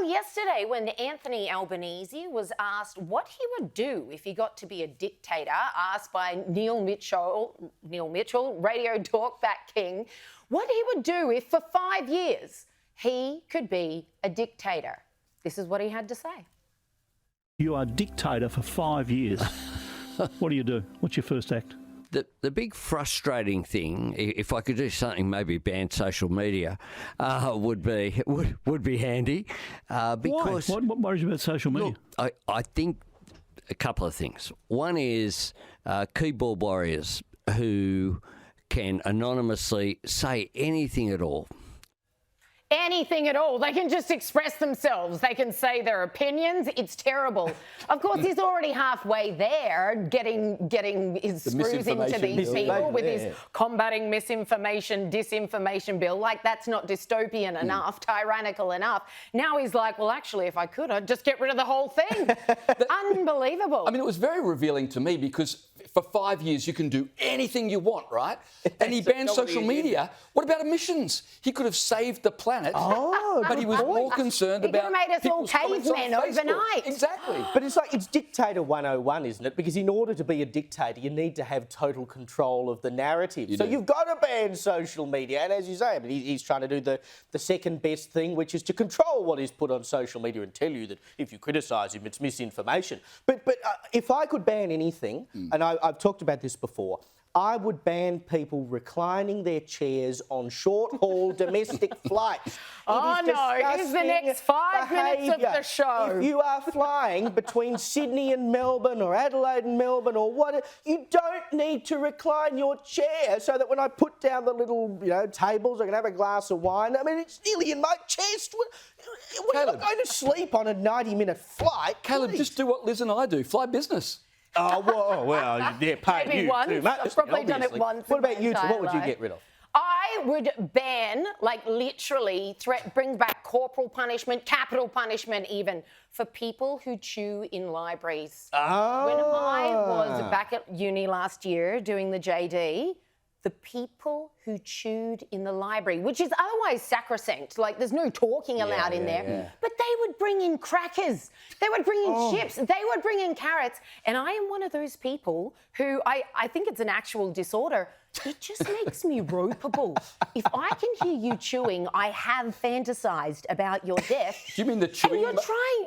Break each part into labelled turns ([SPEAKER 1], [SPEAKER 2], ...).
[SPEAKER 1] Well, yesterday when Anthony Albanese was asked what he would do if he got to be a dictator, asked by Neil Mitchell, Radio Talkback King, what he would do if for 5 years he could be a dictator. This is what he had to say.
[SPEAKER 2] You are dictator for 5 years. What do you do? What's your first act?
[SPEAKER 3] The big frustrating thing, if I could do something, maybe ban social media, would be handy. Because
[SPEAKER 2] Why? What worries you about social media?
[SPEAKER 3] Look, I think a couple of things. One is keyboard warriors who can anonymously say anything at all.
[SPEAKER 1] Anything at all. They can just express themselves. They can say their opinions. It's terrible. Of course, he's already halfway there, getting his screws into these people with his combating misunformation, disinformation bill. Like, that's not dystopian enough, tyrannical enough. Now he's like, well, actually, if I could, I'd just get rid of the whole thing. Unbelievable.
[SPEAKER 4] I mean, it was very revealing to me because for 5 years you can do anything you want, right? And he banned social media. What about emissions? He could have saved the planet. But he was more concerned about.
[SPEAKER 1] He could have made us all cavemen overnight.
[SPEAKER 4] Exactly.
[SPEAKER 5] But it's Dictator 101, isn't it? Because in order to be a dictator, you need to have total control of the narrative. You've got to ban social media. And as you say, I mean, he's trying to do the second best thing, which is to control what is put on social media and tell you that if you criticise him, it's misinformation. But if I could ban anything, and I've talked about this before, I would ban people reclining their chairs on short-haul domestic flights.
[SPEAKER 1] Oh, no, it's the next 5 minutes of the show.
[SPEAKER 5] If you are flying between Sydney and Melbourne or Adelaide and Melbourne or what, you don't need to recline your chair so that when I put down the little, tables, I can have a glass of wine. I mean, it's nearly in my chest. We're not going to sleep on a 90-minute flight.
[SPEAKER 4] Caleb, just do what Liz and I do. Fly business.
[SPEAKER 5] Oh, well, they're paying
[SPEAKER 1] Maybe
[SPEAKER 5] you
[SPEAKER 1] once.
[SPEAKER 5] too much.
[SPEAKER 1] I've probably done it once.
[SPEAKER 5] What about you two? What would you get rid of?
[SPEAKER 1] I would ban, literally, bring back corporal punishment, capital punishment even, for people who chew in libraries. When I was back at uni last year doing the JD, the people who chewed in the library, which is otherwise sacrosanct, like there's no talking allowed in there, but they would bring in crackers, they would bring in chips, they would bring in carrots, and I am one of those people who, I think it's an actual disorder, it just makes me ropeable. If I can hear you chewing, I have fantasised about your death.
[SPEAKER 4] Do you mean the chewing?
[SPEAKER 1] And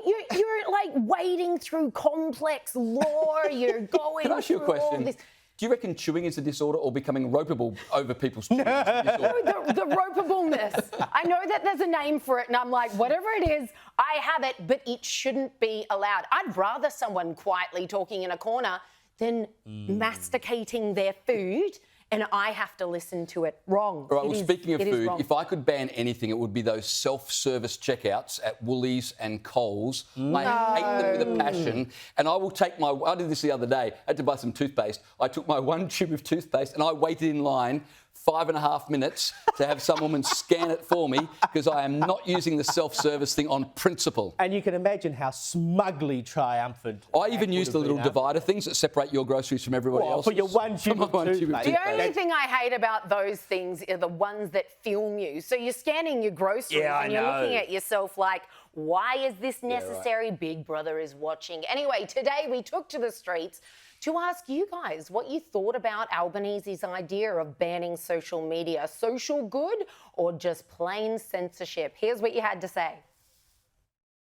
[SPEAKER 1] you're like wading through complex lore, you're going
[SPEAKER 4] Can I ask you a
[SPEAKER 1] through all
[SPEAKER 4] question?
[SPEAKER 1] this.
[SPEAKER 4] Do you reckon chewing is a disorder or becoming ropeable over people's chewing is a disorder?
[SPEAKER 1] No, the ropeableness. I know that there's a name for it, and I'm like, whatever it is, I have it, but it shouldn't be allowed. I'd rather someone quietly talking in a corner than masticating their food, and I have to listen to it. Wrong.
[SPEAKER 4] All right, well, speaking of food,
[SPEAKER 1] wrong.
[SPEAKER 4] if I could ban anything, it would be those self-service checkouts at Woolies and Coles. I hate them with a passion. And I will take I did this the other day. I had to buy some toothpaste. I took my one tube of toothpaste and I waited in line 5.5 minutes to have some woman scan it for me because I am not using the self-service thing on principle.
[SPEAKER 5] And you can imagine how smugly triumphant.
[SPEAKER 4] I even use the little divider things that separate your groceries from everybody else's.
[SPEAKER 5] For your one tube of toothpaste.
[SPEAKER 1] The only thing I hate about those things are the ones that film you. So you're scanning your groceries and you're looking at yourself like, why is this necessary? Yeah, right. Big Brother is watching. Anyway, today we took to the streets to ask you guys what you thought about Albanese's idea of banning social media. Social good or just plain censorship? Here's what you had to say.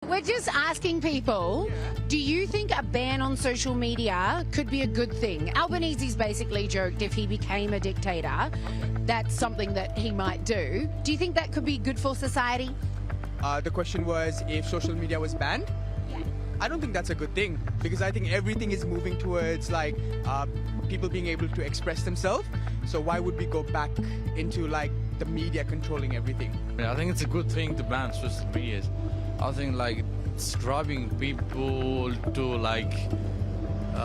[SPEAKER 6] We're just asking people, do you think a ban on social media could be a good thing? Albanese's basically joked if he became a dictator, that's something that he might do. Do you think that could be good for society?
[SPEAKER 7] The question was if social media was banned. I don't think that's a good thing because I think everything is moving towards people being able to express themselves. So why would we go back into the media controlling everything?
[SPEAKER 8] I think it's a good thing to ban social media. I think it's driving people to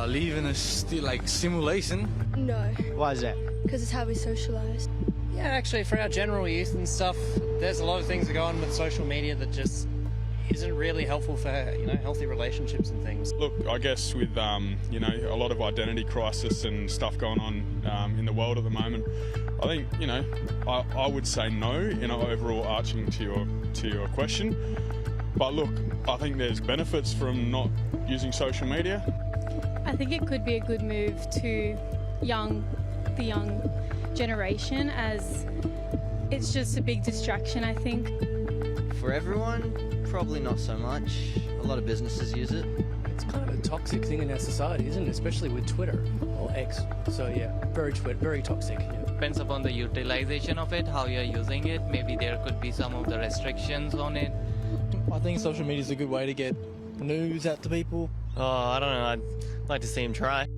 [SPEAKER 8] live in a simulation.
[SPEAKER 9] No.
[SPEAKER 5] Why is that?
[SPEAKER 9] Because it's how we socialise.
[SPEAKER 10] Yeah, actually, for our general youth and stuff, there's a lot of things that go on with social media that just isn't really helpful for healthy relationships and things.
[SPEAKER 11] Look, I guess with a lot of identity crisis and stuff going on in the world at the moment, I think I would say no. Overall, arching to your question, But look, I think there's benefits from not using social media.
[SPEAKER 9] I think it could be a good move to the young generation, as it's just a big distraction, I think.
[SPEAKER 12] For everyone, probably not so much. A lot of businesses use it.
[SPEAKER 13] It's kind of a toxic thing in our society, isn't it? Especially with Twitter or X. So yeah, very toxic. Yeah.
[SPEAKER 14] Depends upon the utilization of it, how you're using it. Maybe there could be some of the restrictions on it.
[SPEAKER 15] I think social media is a good way to get news out to people.
[SPEAKER 10] Oh, I don't know. I'd like to see him try.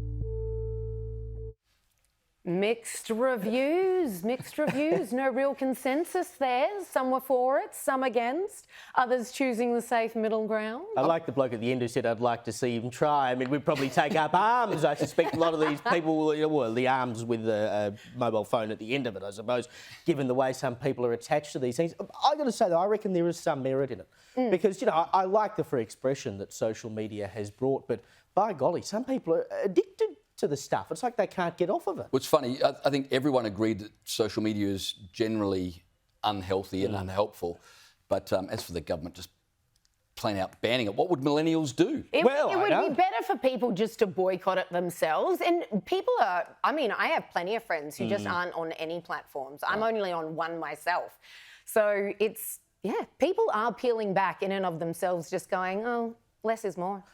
[SPEAKER 1] Mixed reviews, no real consensus there. Some were for it, some against, others choosing the safe middle ground.
[SPEAKER 5] I like the bloke at the end who said, I'd like to see him try. I mean, we'd probably take up arms. I suspect a lot of these people, well, the arms with a mobile phone at the end of it, I suppose, given the way some people are attached to these things. I got to say, though, I reckon there is some merit in it. Because, I like the free expression that social media has brought, but by golly, some people are addicted to the stuff. It's like they can't get off of it.
[SPEAKER 4] What's funny, I think everyone agreed that social media is generally unhealthy and unhelpful. But as for the government just plain out banning it, what would millennials do?
[SPEAKER 1] It would be better for people just to boycott it themselves. And people are, I have plenty of friends who just aren't on any platforms. I'm only on one myself. So people are peeling back in and of themselves, just going, oh, less is more.